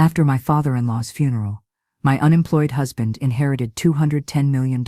After my father-in-law's funeral, my unemployed husband inherited $210 million,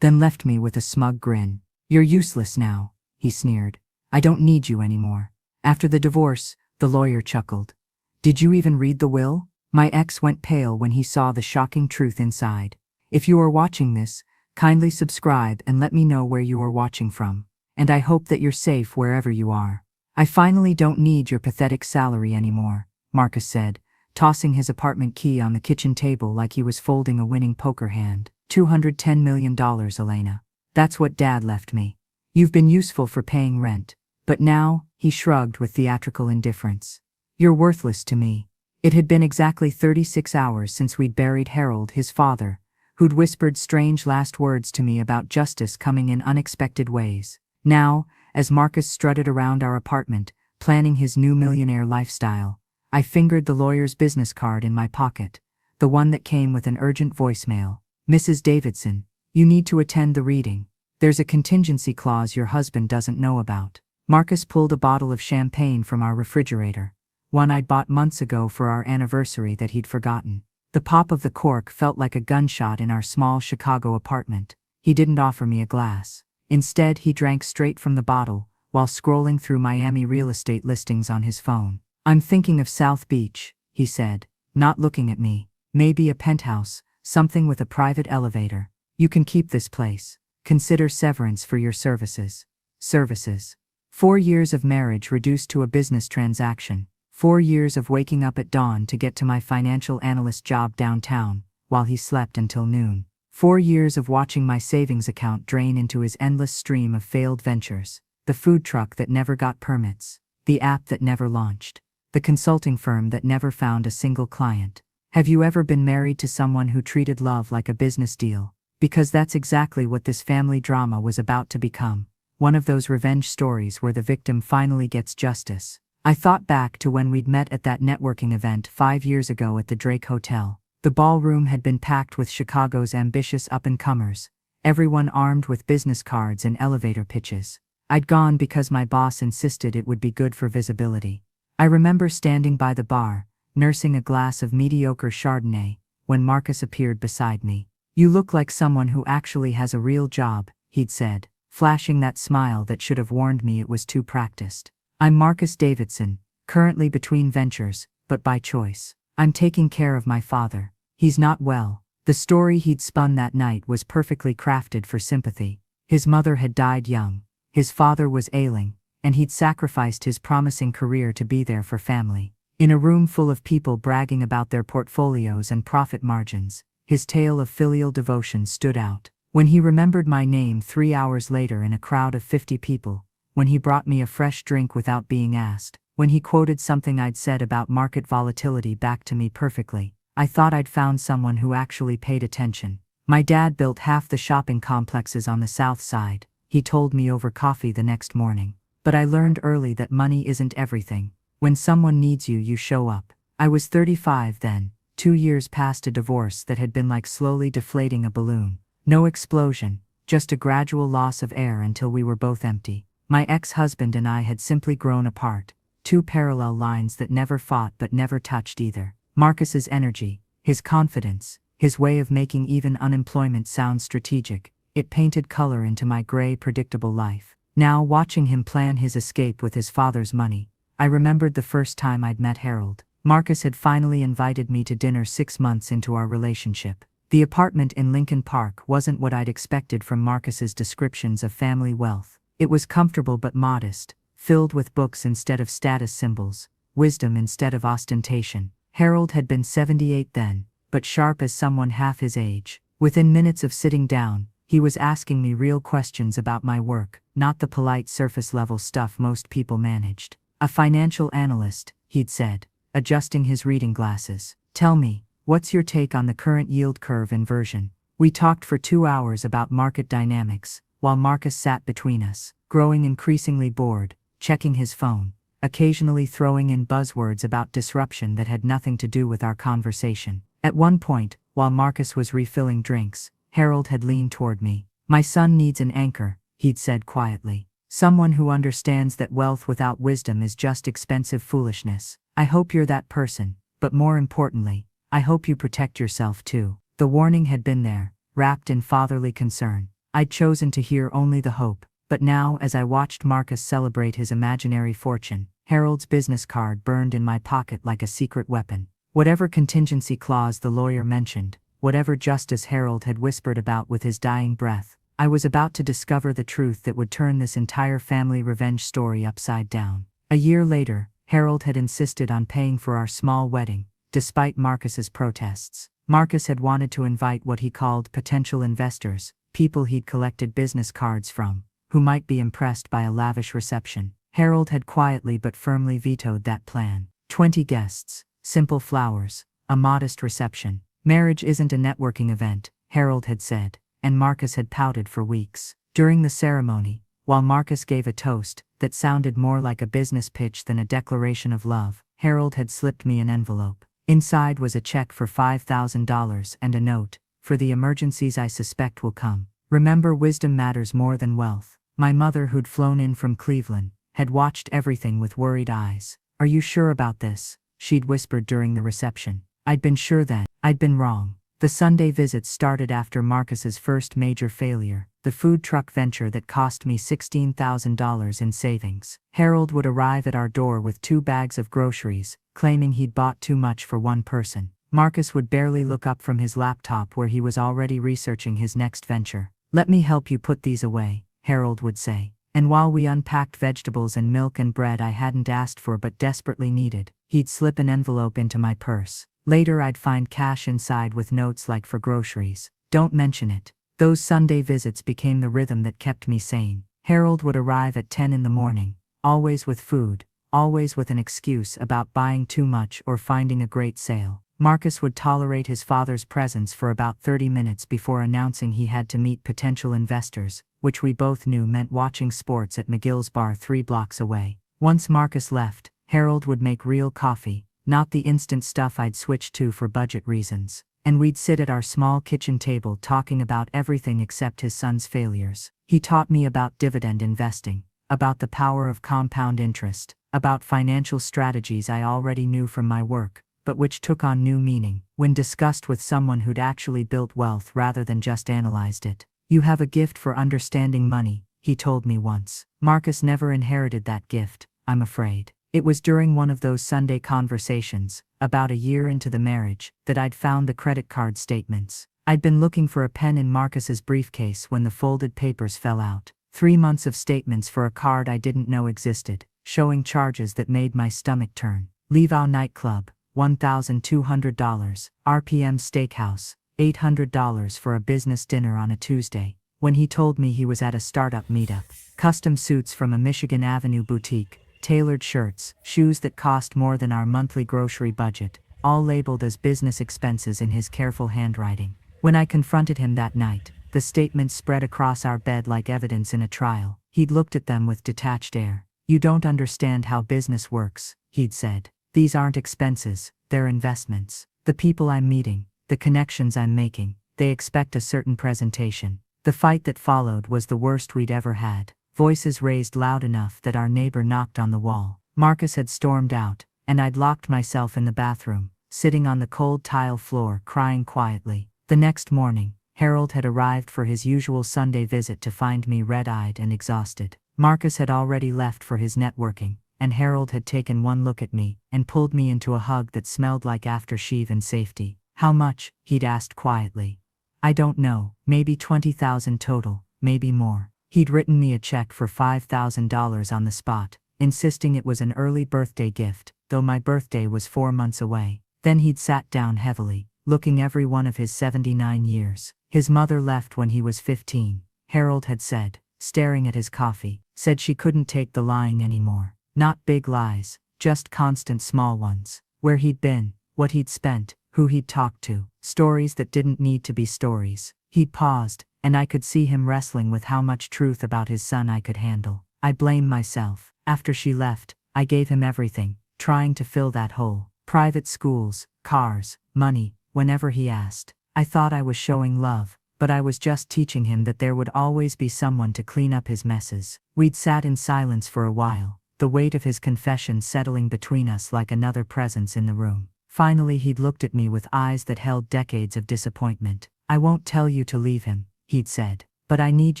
then left me with a smug grin. "You're useless now," he sneered. "I don't need you anymore." After the divorce, the lawyer chuckled. "Did you even read the will?" My ex went pale when he saw the shocking truth inside. If you are watching this, kindly subscribe and let me know where you are watching from. And I hope that you're safe wherever you are. "I finally don't need your pathetic salary anymore," Marcus said, tossing his apartment key on the kitchen table like he was folding a winning poker hand. $210 million, Elena. That's what Dad left me. You've been useful for paying rent. But now, he shrugged with theatrical indifference. "You're worthless to me." It had been exactly 36 hours since we'd buried Harold, his father, who'd whispered strange last words to me about justice coming in unexpected ways. Now, as Marcus strutted around our apartment, planning his new millionaire lifestyle, I fingered the lawyer's business card in my pocket, the one that came with an urgent voicemail. "Mrs. Davidson, you need to attend the reading. There's a contingency clause your husband doesn't know about." Marcus pulled a bottle of champagne from our refrigerator, one I'd bought months ago for our anniversary that he'd forgotten. The pop of the cork felt like a gunshot in our small Chicago apartment. He didn't offer me a glass. Instead, he drank straight from the bottle, while scrolling through Miami real estate listings on his phone. "I'm thinking of South Beach," he said, not looking at me. "Maybe a penthouse, something with a private elevator. You can keep this place. Consider severance for your services." Services. 4 years of marriage reduced to a business transaction. 4 years of waking up at dawn to get to my financial analyst job downtown, while he slept until noon. 4 years of watching my savings account drain into his endless stream of failed ventures. The food truck that never got permits. The app that never launched. The consulting firm that never found a single client. Have you ever been married to someone who treated love like a business deal? Because that's exactly what this family drama was about to become. One of those revenge stories where the victim finally gets justice. I thought back to when we'd met at that networking event 5 years ago at the Drake Hotel. The ballroom had been packed with Chicago's ambitious up-and-comers, everyone armed with business cards and elevator pitches. I'd gone because my boss insisted it would be good for visibility. I remember standing by the bar, nursing a glass of mediocre Chardonnay, when Marcus appeared beside me. "You look like someone who actually has a real job," he'd said, flashing that smile that should have warned me it was too practiced. "I'm Marcus Davidson, currently between ventures, but by choice. I'm taking care of my father. He's not well." The story he'd spun that night was perfectly crafted for sympathy. His mother had died young, his father was ailing, and he'd sacrificed his promising career to be there for family. In a room full of people bragging about their portfolios and profit margins, his tale of filial devotion stood out. When he remembered my name 3 hours later in a crowd of 50 people, when he brought me a fresh drink without being asked, when he quoted something I'd said about market volatility back to me perfectly, I thought I'd found someone who actually paid attention. "My dad built half the shopping complexes on the South Side," he told me over coffee the next morning. "But I learned early that money isn't everything. When someone needs you, you show up." I was 35 then, 2 years past a divorce that had been like slowly deflating a balloon. No explosion, just a gradual loss of air until we were both empty. My ex-husband and I had simply grown apart, 2 parallel lines that never fought but never touched either. Marcus's energy, his confidence, his way of making even unemployment sound strategic, it painted color into my gray, predictable life. Now, watching him plan his escape with his father's money, I remembered the first time I'd met Harold. Marcus had finally invited me to dinner 6 months into our relationship. The apartment in Lincoln Park wasn't what I'd expected from Marcus's descriptions of family wealth. It was comfortable but modest, filled with books instead of status symbols, wisdom instead of ostentation. Harold had been 78 then, but sharp as someone half his age. Within minutes of sitting down, he was asking me real questions about my work, not the polite surface-level stuff most people managed. "A financial analyst," he'd said, adjusting his reading glasses. "Tell me, what's your take on the current yield curve inversion?" We talked for 2 hours about market dynamics, while Marcus sat between us, growing increasingly bored, checking his phone, occasionally throwing in buzzwords about disruption that had nothing to do with our conversation. At one point, while Marcus was refilling drinks, Harold had leaned toward me. "My son needs an anchor," he'd said quietly. "Someone who understands that wealth without wisdom is just expensive foolishness. I hope you're that person." But more importantly, I hope you protect yourself too. The warning had been there, wrapped in fatherly concern. I'd chosen to hear only the hope. But now, as I watched Marcus celebrate his imaginary fortune, Harold's business card burned in my pocket like a secret weapon. Whatever contingency clause the lawyer mentioned, whatever justice Harold had whispered about with his dying breath, I was about to discover the truth that would turn this entire family revenge story upside down. A year later, Harold had insisted on paying for our small wedding, despite Marcus's protests. Marcus had wanted to invite what he called potential investors, people he'd collected business cards from, who might be impressed by a lavish reception. Harold had quietly but firmly vetoed that plan. 20 guests, simple flowers, a modest reception. Marriage isn't a networking event, Harold had said, and Marcus had pouted for weeks. During the ceremony, while Marcus gave a toast that sounded more like a business pitch than a declaration of love, Harold had slipped me an envelope. Inside was a check for $5,000 and a note, "For the emergencies I suspect will come. Remember, wisdom matters more than wealth." My mother, who'd flown in from Cleveland, had watched everything with worried eyes. "Are you sure about this?" she'd whispered during the reception. I'd been sure then. I'd been wrong. The Sunday visits started after Marcus's first major failure, the food truck venture that cost me $16,000 in savings. Harold would arrive at our door with 2 bags of groceries, claiming he'd bought too much for one person. Marcus would barely look up from his laptop where he was already researching his next venture. "Let me help you put these away," Harold would say. And while we unpacked vegetables and milk and bread I hadn't asked for but desperately needed, he'd slip an envelope into my purse. Later I'd find cash inside with notes like, "For groceries. Don't mention it." Those Sunday visits became the rhythm that kept me sane. Harold would arrive at 10 in the morning, always with food, always with an excuse about buying too much or finding a great sale. Marcus would tolerate his father's presence for about 30 minutes before announcing he had to meet potential investors, which we both knew meant watching sports at McGill's bar 3 blocks away. Once Marcus left, Harold would make real coffee, not the instant stuff I'd switched to for budget reasons, and we'd sit at our small kitchen table talking about everything except his son's failures. He taught me about dividend investing, about the power of compound interest, about financial strategies I already knew from my work, but which took on new meaning when discussed with someone who'd actually built wealth rather than just analyzed it. "You have a gift for understanding money," he told me once. Marcus never inherited that gift, I'm afraid. It was during one of those Sunday conversations, about a year into the marriage, that I'd found the credit card statements. I'd been looking for a pen in Marcus's briefcase when the folded papers fell out. 3 months of statements for a card I didn't know existed, showing charges that made my stomach turn. Levow nightclub, $1,200. RPM Steakhouse, $800 for a business dinner on a Tuesday, when he told me he was at a startup meetup. Custom suits from a Michigan Avenue boutique, tailored shirts, shoes that cost more than our monthly grocery budget, all labeled as business expenses in his careful handwriting. When I confronted him that night, the statements spread across our bed like evidence in a trial. He'd looked at them with detached air. "You don't understand how business works," he'd said. "These aren't expenses, they're investments. The people I'm meeting, the connections I'm making, they expect a certain presentation." The fight that followed was the worst we'd ever had. Voices raised loud enough that our neighbor knocked on the wall. Marcus had stormed out, and I'd locked myself in the bathroom, sitting on the cold tile floor crying quietly. The next morning, Harold had arrived for his usual Sunday visit to find me red-eyed and exhausted. Marcus had already left for his networking, and Harold had taken one look at me and pulled me into a hug that smelled like aftershave and safety. "How much?" he'd asked quietly. "I don't know, maybe 20,000 total, maybe more." He'd written me a check for $5,000 on the spot, insisting it was an early birthday gift, though my birthday was 4 months away. Then he'd sat down heavily, looking every one of his 79 years. His mother left when he was 15, Harold had said, staring at his coffee, said she couldn't take the lying anymore. Not big lies, just constant small ones. Where he'd been, what he'd spent, who he'd talked to. Stories that didn't need to be stories. He paused, and I could see him wrestling with how much truth about his son I could handle. I blamed myself. After she left, I gave him everything, trying to fill that hole. Private schools, cars, money, whenever he asked. I thought I was showing love, but I was just teaching him that there would always be someone to clean up his messes. We'd sat in silence for a while, the weight of his confession settling between us like another presence in the room. Finally he'd looked at me with eyes that held decades of disappointment. "I won't tell you to leave him," he'd said. "But I need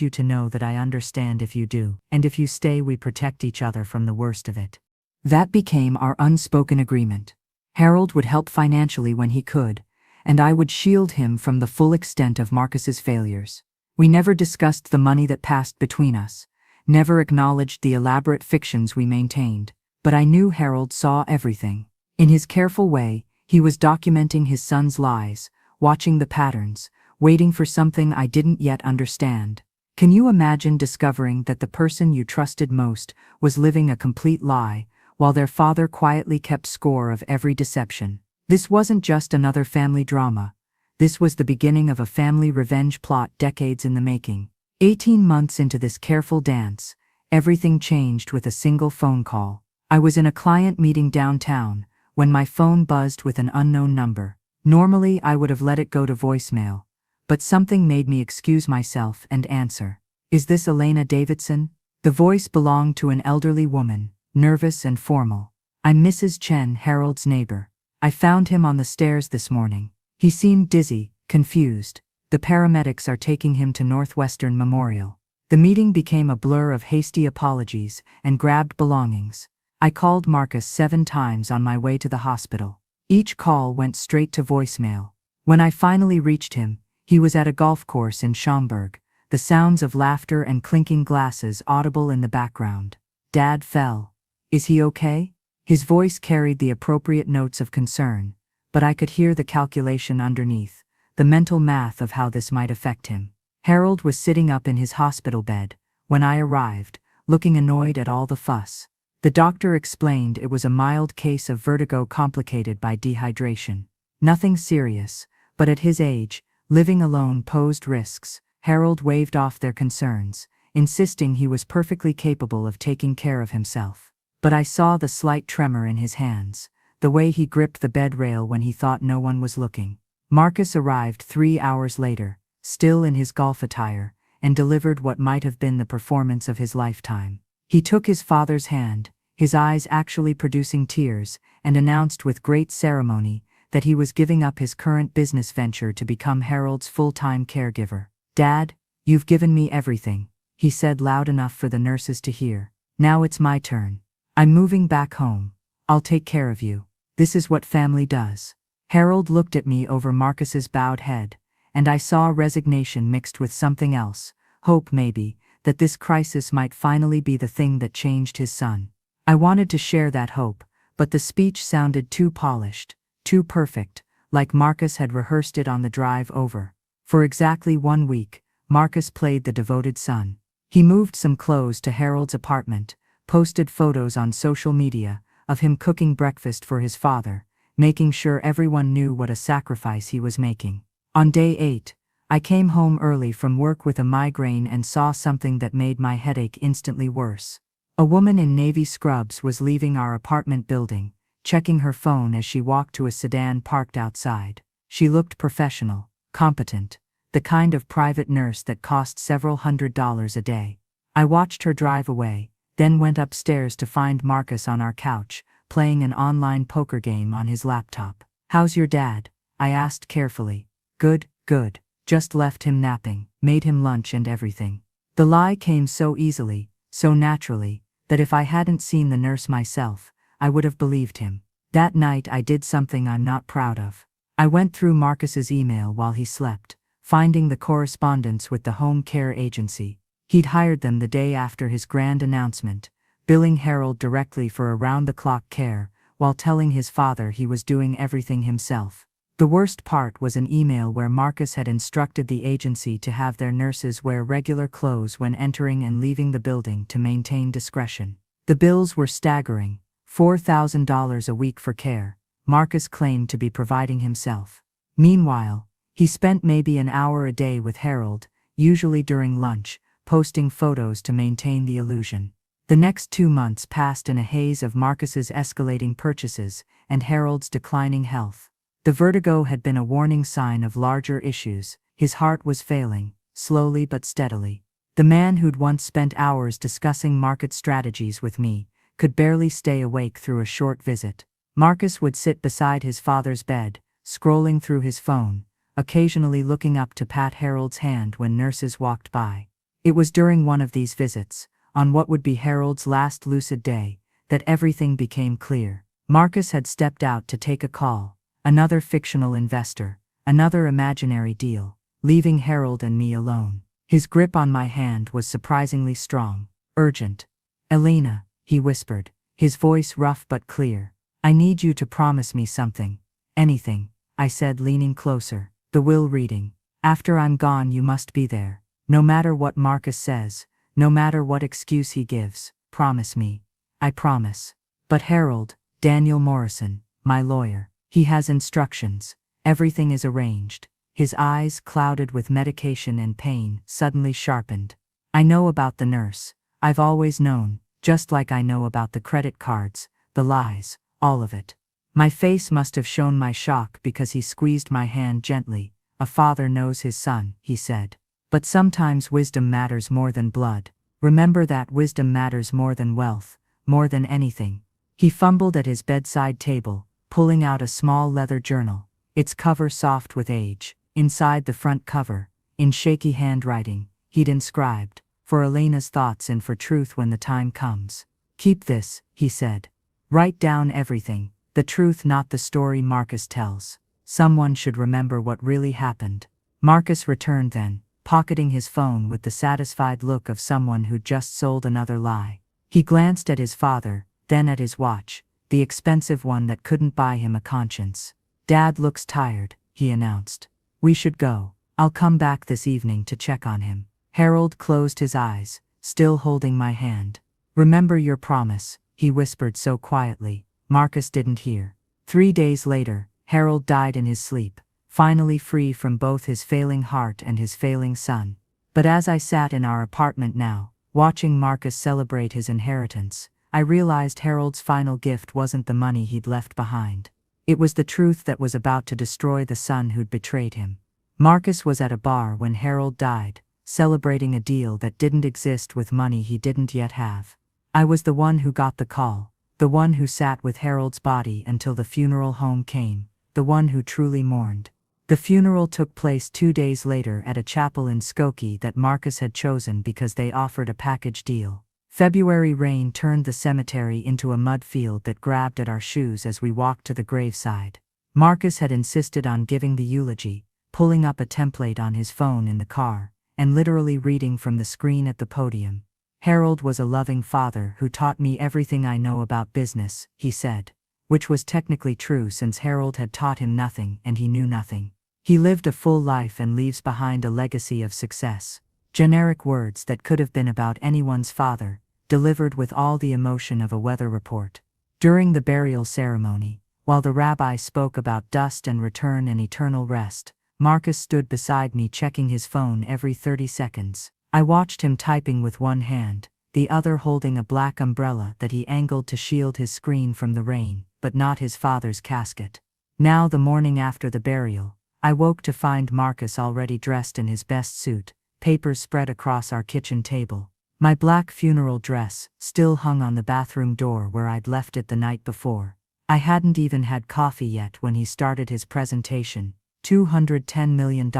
you to know that I understand if you do. And if you stay, we protect each other from the worst of it." That became our unspoken agreement. Harold would help financially when he could, and I would shield him from the full extent of Marcus's failures. We never discussed the money that passed between us, never acknowledged the elaborate fictions we maintained, but I knew Harold saw everything. In his careful way, he was documenting his son's lies, watching the patterns, waiting for something I didn't yet understand. Can you imagine discovering that the person you trusted most was living a complete lie, while their father quietly kept score of every deception? This wasn't just another family drama. This was the beginning of a family revenge plot decades in the making. 18 months into this careful dance, everything changed with a single phone call. I was in a client meeting downtown when my phone buzzed with an unknown number. Normally I would have let it go to voicemail, but something made me excuse myself and answer. "Is this Elena Davidson?" The voice belonged to an elderly woman, nervous and formal. "I'm Mrs. Chen, Harold's neighbor. I found him on the stairs this morning. He seemed dizzy, confused. The paramedics are taking him to Northwestern Memorial." The meeting became a blur of hasty apologies and grabbed belongings. I called Marcus 7 times on my way to the hospital. Each call went straight to voicemail. When I finally reached him, he was at a golf course in Schaumburg, the sounds of laughter and clinking glasses audible in the background. "Dad fell. Is he okay?" His voice carried the appropriate notes of concern, but I could hear the calculation underneath, the mental math of how this might affect him. Harold was sitting up in his hospital bed when I arrived, looking annoyed at all the fuss. The doctor explained it was a mild case of vertigo complicated by dehydration. Nothing serious, but at his age, living alone posed risks. Harold waved off their concerns, insisting he was perfectly capable of taking care of himself. But I saw the slight tremor in his hands, the way he gripped the bed rail when he thought no one was looking. Marcus arrived 3 hours later, still in his golf attire, and delivered what might have been the performance of his lifetime. He took his father's hand, his eyes actually producing tears, and announced with great ceremony that he was giving up his current business venture to become Harold's full-time caregiver. "Dad, you've given me everything," he said loud enough for the nurses to hear. "Now it's my turn. I'm moving back home. I'll take care of you. This is what family does." Harold looked at me over Marcus's bowed head, and I saw resignation mixed with something else, hope maybe, that this crisis might finally be the thing that changed his son. I wanted to share that hope, but the speech sounded too polished, too perfect, like Marcus had rehearsed it on the drive over. For exactly 1 week, Marcus played the devoted son. He moved some clothes to Harold's apartment, posted photos on social media of him cooking breakfast for his father, making sure everyone knew what a sacrifice he was making. On day 8, I came home early from work with a migraine and saw something that made my headache instantly worse. A woman in navy scrubs was leaving our apartment building, checking her phone as she walked to a sedan parked outside. She looked professional, competent, the kind of private nurse that cost several $100s a day. I watched her drive away, then went upstairs to find Marcus on our couch, playing an online poker game on his laptop. "How's your dad?" I asked carefully. "Good, good. Just left him napping, made him lunch and everything." The lie came so easily, so naturally, that if I hadn't seen the nurse myself, I would have believed him. That night I did something I'm not proud of. I went through Marcus's email while he slept, finding the correspondence with the home care agency. He'd hired them the day after his grand announcement, billing Harold directly for around-the-clock care, while telling his father he was doing everything himself. The worst part was an email where Marcus had instructed the agency to have their nurses wear regular clothes when entering and leaving the building to maintain discretion. The bills were staggering, $4,000 a week for care, Marcus claimed to be providing himself. Meanwhile, he spent maybe an hour a day with Harold, usually during lunch, posting photos to maintain the illusion. The next 2 months passed in a haze of Marcus's escalating purchases and Harold's declining health. The vertigo had been a warning sign of larger issues. His heart was failing, slowly but steadily. The man who'd once spent hours discussing market strategies with me could barely stay awake through a short visit. Marcus would sit beside his father's bed, scrolling through his phone, occasionally looking up to pat Harold's hand when nurses walked by. It was during one of these visits, on what would be Harold's last lucid day, that everything became clear. Marcus had stepped out to take a call, another fictional investor, another imaginary deal, leaving Harold and me alone. His grip on my hand was surprisingly strong, urgent. "Elena," he whispered, his voice rough but clear. "I need you to promise me something. Anything," I said, leaning closer. "The will reading. After I'm gone you must be there. No matter what Marcus says, no matter what excuse he gives, promise me." "I promise." "But Harold," Daniel Morrison, my lawyer, "he has instructions. Everything is arranged." His eyes, clouded with medication and pain, suddenly sharpened. "I know about the nurse. I've always known, just like I know about the credit cards, the lies, all of it." My face must have shown my shock because he squeezed my hand gently. "A father knows his son," he said. "But sometimes wisdom matters more than blood. Remember that wisdom matters more than wealth, more than anything." He fumbled at his bedside table, pulling out a small leather journal, its cover soft with age. Inside the front cover, in shaky handwriting, he'd inscribed, "For Elena's thoughts and for truth when the time comes." "Keep this," he said. "Write down everything, the truth, not the story Marcus tells. Someone should remember what really happened." Marcus returned then, pocketing his phone with the satisfied look of someone who'd just sold another lie. He glanced at his father, then at his watch, the expensive one that couldn't buy him a conscience. "Dad looks tired," he announced. "We should go. I'll come back this evening to check on him." Harold closed his eyes, still holding my hand. "Remember your promise," he whispered so quietly, Marcus didn't hear. 3 days later, Harold died in his sleep, finally free from both his failing heart and his failing son. But as I sat in our apartment now, watching Marcus celebrate his inheritance, I realized Harold's final gift wasn't the money he'd left behind. It was the truth that was about to destroy the son who'd betrayed him. Marcus was at a bar when Harold died, celebrating a deal that didn't exist with money he didn't yet have. I was the one who got the call, the one who sat with Harold's body until the funeral home came, the one who truly mourned. The funeral took place 2 days later at a chapel in Skokie that Marcus had chosen because they offered a package deal. February rain turned the cemetery into a mud field that grabbed at our shoes as we walked to the graveside. Marcus had insisted on giving the eulogy, pulling up a template on his phone in the car, and literally reading from the screen at the podium. "Harold was a loving father who taught me everything I know about business," he said, which was technically true since Harold had taught him nothing and he knew nothing. "He lived a full life and leaves behind a legacy of success." Generic words that could have been about anyone's father, delivered with all the emotion of a weather report. During the burial ceremony, while the rabbi spoke about dust and return and eternal rest, Marcus stood beside me checking his phone every 30 seconds. I watched him typing with one hand, the other holding a black umbrella that he angled to shield his screen from the rain, but not his father's casket. Now, the morning after the burial, I woke to find Marcus already dressed in his best suit, papers spread across our kitchen table. My black funeral dress still hung on the bathroom door where I'd left it the night before. I hadn't even had coffee yet when he started his presentation. $210 million,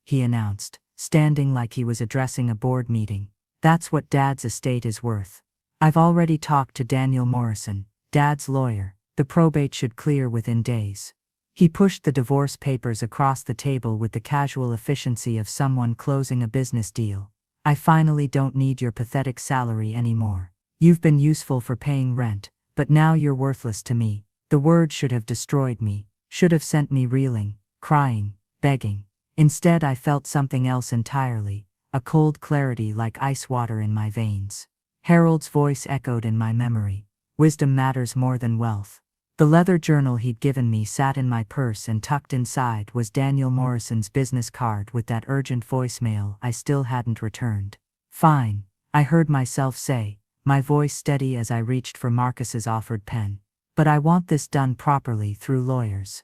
he announced, standing like he was addressing a board meeting. "That's what Dad's estate is worth. I've already talked to Daniel Morrison, Dad's lawyer. The probate should clear within days." He pushed the divorce papers across the table with the casual efficiency of someone closing a business deal. "I finally don't need your pathetic salary anymore. You've been useful for paying rent, but now you're worthless to me." The word should have destroyed me, should have sent me reeling, crying, begging. Instead, I felt something else entirely, a cold clarity like ice water in my veins. Harold's voice echoed in my memory. "Wisdom matters more than wealth." The leather journal he'd given me sat in my purse, and tucked inside was Daniel Morrison's business card with that urgent voicemail I still hadn't returned. "Fine," I heard myself say, my voice steady as I reached for Marcus's offered pen. "But I want this done properly through lawyers."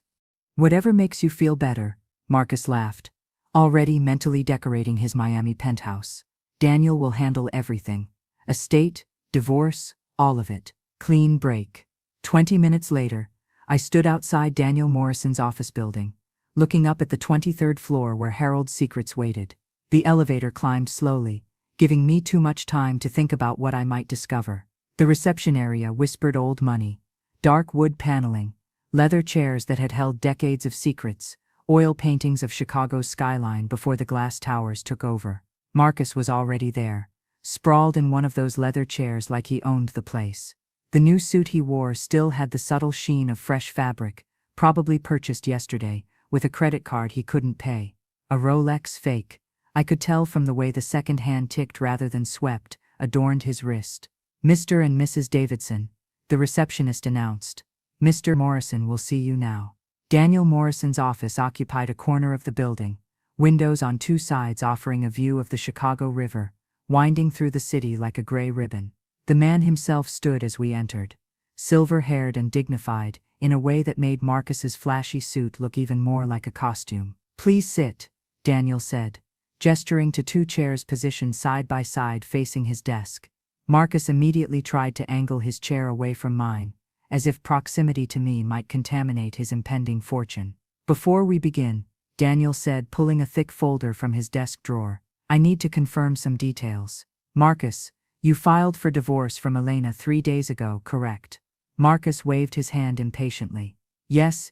"Whatever makes you feel better," Marcus laughed, already mentally decorating his Miami penthouse. "Daniel will handle everything. Estate, divorce, all of it. Clean break." 20 minutes later, I stood outside Daniel Morrison's office building, looking up at the 23rd floor where Harold's secrets waited. The elevator climbed slowly, giving me too much time to think about what I might discover. The reception area whispered old money, dark wood paneling, leather chairs that had held decades of secrets, oil paintings of Chicago's skyline before the glass towers took over. Marcus was already there, sprawled in one of those leather chairs like he owned the place. The new suit he wore still had the subtle sheen of fresh fabric, probably purchased yesterday, with a credit card he couldn't pay. A Rolex fake, I could tell from the way the second hand ticked rather than swept, adorned his wrist. "Mr. and Mrs. Davidson," the receptionist announced. "Mr. Morrison will see you now." Daniel Morrison's office occupied a corner of the building, windows on two sides offering a view of the Chicago River, winding through the city like a gray ribbon. The man himself stood as we entered, silver-haired and dignified, in a way that made Marcus's flashy suit look even more like a costume. "Please sit," Daniel said, gesturing to two chairs positioned side by side facing his desk. Marcus immediately tried to angle his chair away from mine, as if proximity to me might contaminate his impending fortune. "Before we begin," Daniel said, pulling a thick folder from his desk drawer, "I need to confirm some details. Marcus, you filed for divorce from Elena 3 days ago, correct?" Marcus waved his hand impatiently. Yes,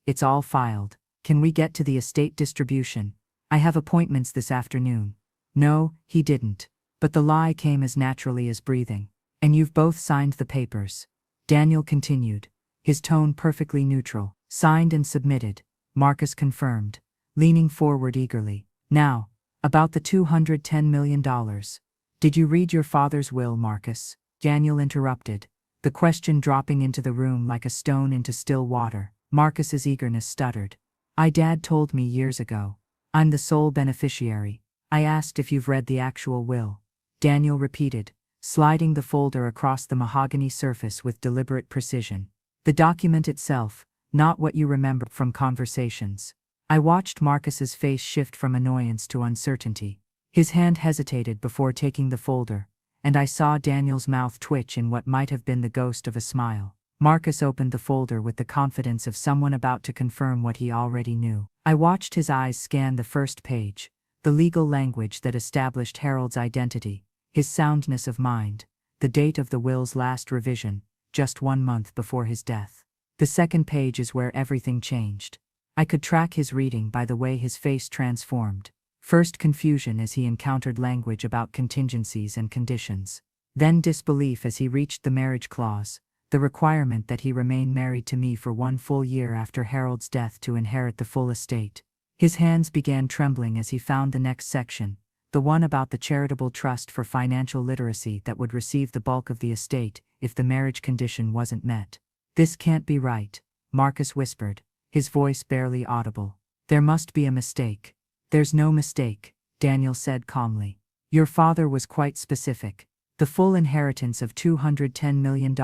it's all filed. Can we get to the estate distribution? I have appointments this afternoon." No, he didn't. But the lie came as naturally as breathing. "And you've both signed the papers," Daniel continued, his tone perfectly neutral. "Signed and submitted," Marcus confirmed, leaning forward eagerly. "Now, about the $210 million. Did you read your father's will, Marcus?" Daniel interrupted, the question dropping into the room like a stone into still water. Marcus's eagerness stuttered. "Dad told me years ago. I'm the sole beneficiary." "I asked if you've read the actual will," Daniel repeated, sliding the folder across the mahogany surface with deliberate precision. "The document itself, not what you remember from conversations." I watched Marcus's face shift from annoyance to uncertainty. His hand hesitated before taking the folder, and I saw Daniel's mouth twitch in what might have been the ghost of a smile. Marcus opened the folder with the confidence of someone about to confirm what he already knew. I watched his eyes scan the first page, the legal language that established Harold's identity, his soundness of mind, the date of the will's last revision, just 1 month before his death. The second page is where everything changed. I could track his reading by the way his face transformed. First confusion as he encountered language about contingencies and conditions. Then disbelief as he reached the marriage clause, the requirement that he remain married to me for 1 full year after Harold's death to inherit the full estate. His hands began trembling as he found the next section, the one about the charitable trust for financial literacy that would receive the bulk of the estate if the marriage condition wasn't met. "This can't be right," Marcus whispered, his voice barely audible. "There must be a mistake." "There's no mistake," Daniel said calmly. "Your father was quite specific. The full inheritance of $210 million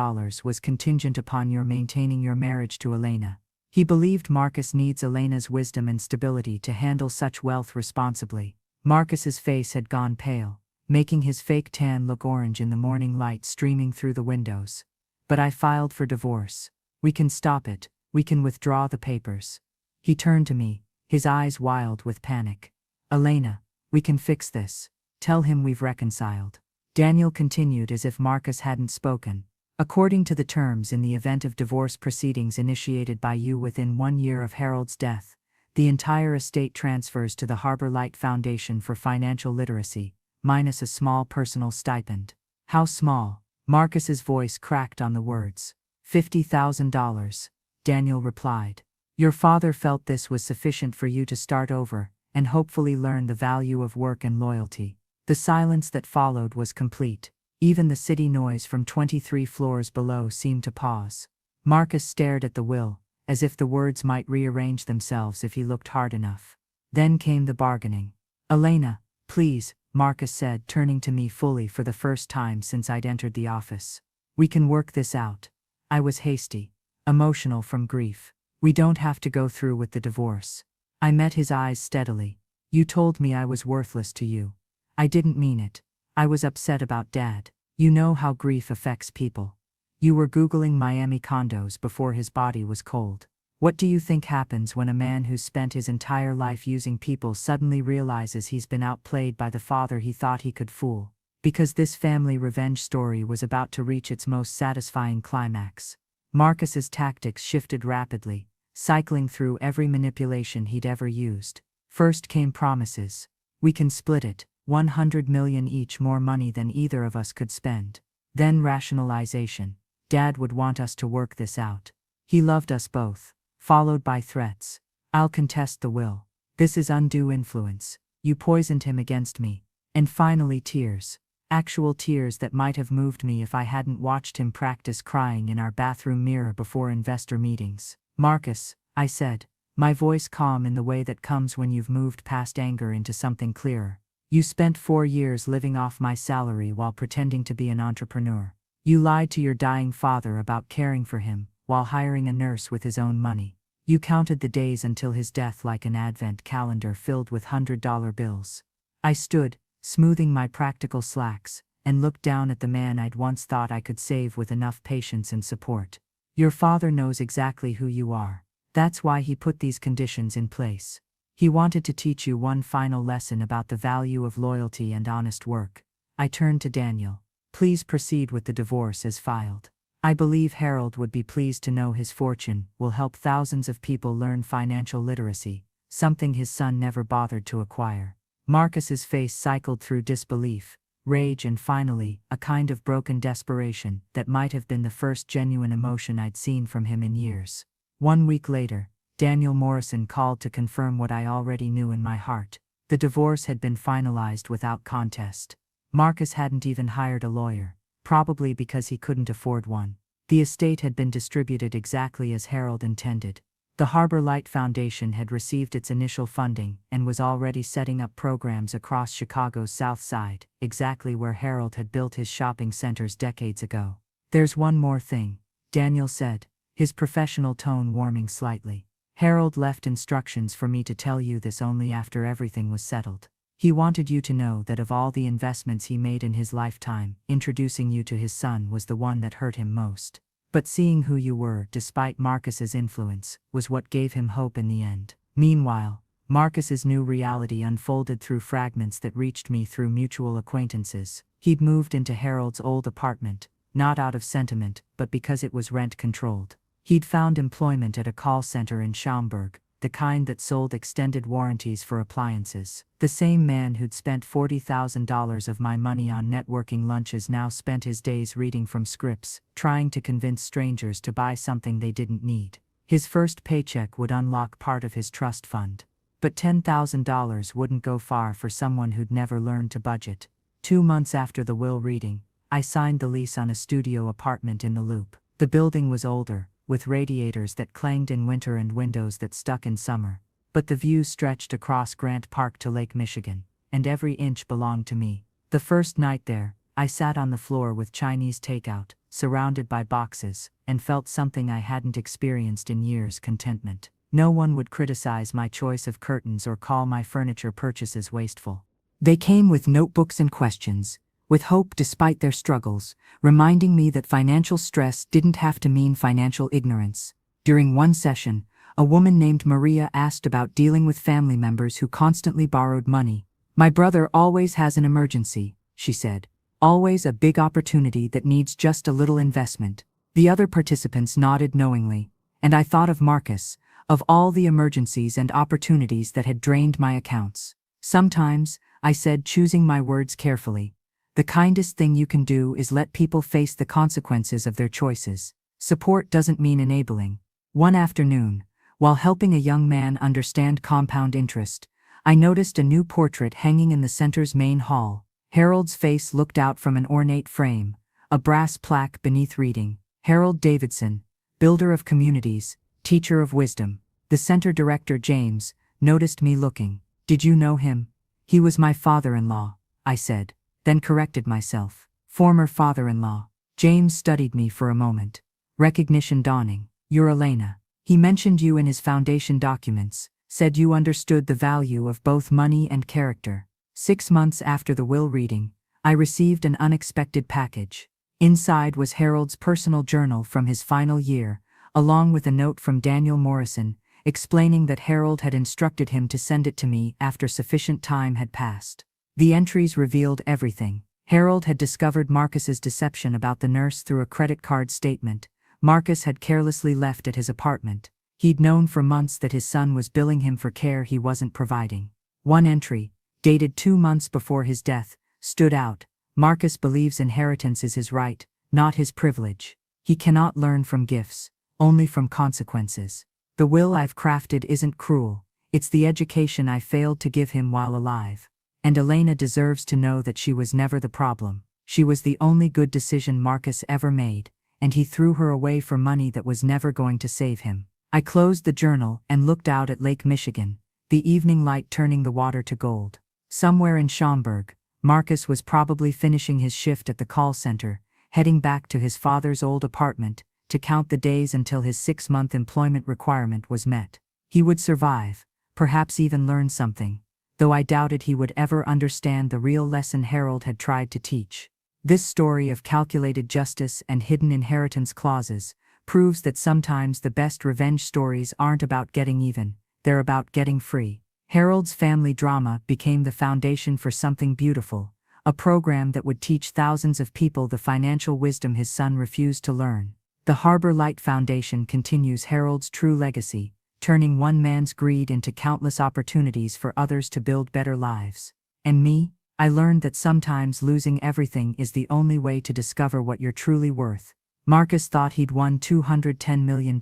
was contingent upon your maintaining your marriage to Elena. He believed Marcus needs Elena's wisdom and stability to handle such wealth responsibly." Marcus's face had gone pale, making his fake tan look orange in the morning light streaming through the windows. "But I filed for divorce. We can stop it. We can withdraw the papers." He turned to me, his eyes wild with panic. "Elena, we can fix this. Tell him we've reconciled." Daniel continued as if Marcus hadn't spoken. "According to the terms in the event of divorce proceedings initiated by you within 1 year of Harold's death, the entire estate transfers to the Harbor Light Foundation for Financial Literacy, minus a small personal stipend." "How small?" Marcus's voice cracked on the words. $50,000, Daniel replied. "Your father felt this was sufficient for you to start over and hopefully learn the value of work and loyalty." The silence that followed was complete. Even the city noise from 23 floors below seemed to pause. Marcus stared at the will, as if the words might rearrange themselves if he looked hard enough. Then came the bargaining. "Elena, please," Marcus said, turning to me fully for the first time since I'd entered the office. "We can work this out." I was hasty, emotional from grief. "We don't have to go through with the divorce." I met his eyes steadily. "You told me I was worthless to you. I didn't mean it. I was upset about Dad. You know how grief affects people. You were Googling Miami condos before his body was cold. What do you think happens when a man who's spent his entire life using people suddenly realizes he's been outplayed by the father he thought he could fool? Because this family revenge story was about to reach its most satisfying climax. Marcus's tactics shifted rapidly, cycling through every manipulation he'd ever used. First came promises. We can split it, 100 million each, more money than either of us could spend. Then rationalization. Dad would want us to work this out. He loved us both. Followed by threats. I'll contest the will. This is undue influence. You poisoned him against me. And finally tears. Actual tears that might have moved me if I hadn't watched him practice crying in our bathroom mirror before investor meetings. Marcus, I said, my voice calm in the way that comes when you've moved past anger into something clearer. You spent 4 years living off my salary while pretending to be an entrepreneur. You lied to your dying father about caring for him, while hiring a nurse with his own money. You counted the days until his death like an advent calendar filled with $100 bills. I stood, smoothing my practical slacks, and looked down at the man I'd once thought I could save with enough patience and support. Your father knows exactly who you are. That's why he put these conditions in place. He wanted to teach you one final lesson about the value of loyalty and honest work. I turned to Daniel. Please proceed with the divorce as filed. I believe Harold would be pleased to know his fortune will help thousands of people learn financial literacy, something his son never bothered to acquire. Marcus's face cycled through disbelief, rage, and finally, a kind of broken desperation that might have been the first genuine emotion I'd seen from him in years. 1 week later, Daniel Morrison called to confirm what I already knew in my heart. The divorce had been finalized without contest. Marcus hadn't even hired a lawyer, probably because he couldn't afford one. The estate had been distributed exactly as Harold intended. The Harbor Light Foundation had received its initial funding and was already setting up programs across Chicago's South Side, exactly where Harold had built his shopping centers decades ago. There's one more thing, Daniel said, his professional tone warming slightly. Harold left instructions for me to tell you this only after everything was settled. He wanted you to know that of all the investments he made in his lifetime, introducing you to his son was the one that hurt him most. But seeing who you were, despite Marcus's influence, was what gave him hope in the end. Meanwhile, Marcus's new reality unfolded through fragments that reached me through mutual acquaintances. He'd moved into Harold's old apartment, not out of sentiment, but because it was rent-controlled. He'd found employment at a call center in Schaumburg, the kind that sold extended warranties for appliances. The same man who'd spent $40,000 of my money on networking lunches now spent his days reading from scripts, trying to convince strangers to buy something they didn't need. His first paycheck would unlock part of his trust fund. But $10,000 wouldn't go far for someone who'd never learned to budget. 2 months after the will reading, I signed the lease on a studio apartment in the Loop. The building was older, with radiators that clanged in winter and windows that stuck in summer. But the view stretched across Grant Park to Lake Michigan, and every inch belonged to me. The first night there, I sat on the floor with Chinese takeout, surrounded by boxes, and felt something I hadn't experienced in years: contentment. No one would criticize my choice of curtains or call my furniture purchases wasteful. They came with notebooks and questions, with hope despite their struggles, reminding me that financial stress didn't have to mean financial ignorance. During one session, a woman named Maria asked about dealing with family members who constantly borrowed money. My brother always has an emergency, she said. Always a big opportunity that needs just a little investment. The other participants nodded knowingly, and I thought of Marcus, of all the emergencies and opportunities that had drained my accounts. Sometimes, I said, choosing my words carefully, the kindest thing you can do is let people face the consequences of their choices. Support doesn't mean enabling. One afternoon, while helping a young man understand compound interest, I noticed a new portrait hanging in the center's main hall. Harold's face looked out from an ornate frame, a brass plaque beneath reading, Harold Davidson, builder of communities, teacher of wisdom. The center director, James, noticed me looking. Did you know him? He was my father-in-law, I said, then corrected myself. Former father-in-law. James studied me for a moment. Recognition dawning. You're Elena. He mentioned you in his foundation documents, said you understood the value of both money and character. 6 months after the will reading, I received an unexpected package. Inside was Harold's personal journal from his final year, along with a note from Daniel Morrison, explaining that Harold had instructed him to send it to me after sufficient time had passed. The entries revealed everything. Harold had discovered Marcus's deception about the nurse through a credit card statement Marcus had carelessly left at his apartment. He'd known for months that his son was billing him for care he wasn't providing. One entry, dated 2 months before his death, stood out. Marcus believes inheritance is his right, not his privilege. He cannot learn from gifts, only from consequences. The will I've crafted isn't cruel, it's the education I failed to give him while alive. And Elena deserves to know that she was never the problem. She was the only good decision Marcus ever made, and he threw her away for money that was never going to save him. I closed the journal and looked out at Lake Michigan, the evening light turning the water to gold. Somewhere in Schaumburg, Marcus was probably finishing his shift at the call center, heading back to his father's old apartment, to count the days until his 6-month employment requirement was met. He would survive, perhaps even learn something, though I doubted he would ever understand the real lesson Harold had tried to teach. This story of calculated justice and hidden inheritance clauses proves that sometimes the best revenge stories aren't about getting even, they're about getting free. Harold's family drama became the foundation for something beautiful, a program that would teach thousands of people the financial wisdom his son refused to learn. The Harbor Light Foundation continues Harold's true legacy, turning one man's greed into countless opportunities for others to build better lives. And me, I learned that sometimes losing everything is the only way to discover what you're truly worth. Marcus thought he'd won $210 million,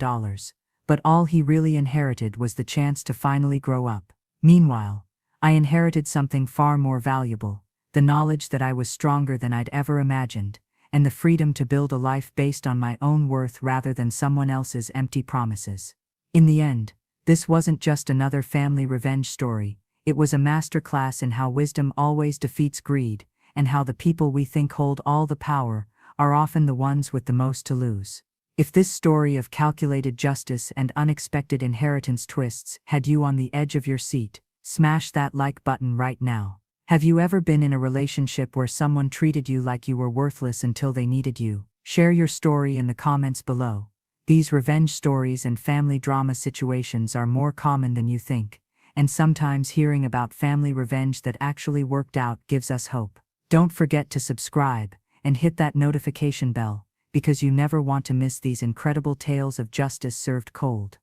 but all he really inherited was the chance to finally grow up. Meanwhile, I inherited something far more valuable, the knowledge that I was stronger than I'd ever imagined, and the freedom to build a life based on my own worth rather than someone else's empty promises. In the end, this wasn't just another family revenge story, it was a masterclass in how wisdom always defeats greed, and how the people we think hold all the power are often the ones with the most to lose. If this story of calculated justice and unexpected inheritance twists had you on the edge of your seat, smash that like button right now. Have you ever been in a relationship where someone treated you like you were worthless until they needed you? Share your story in the comments below. These revenge stories and family drama situations are more common than you think, and sometimes hearing about family revenge that actually worked out gives us hope. Don't forget to subscribe and hit that notification bell, because you never want to miss these incredible tales of justice served cold.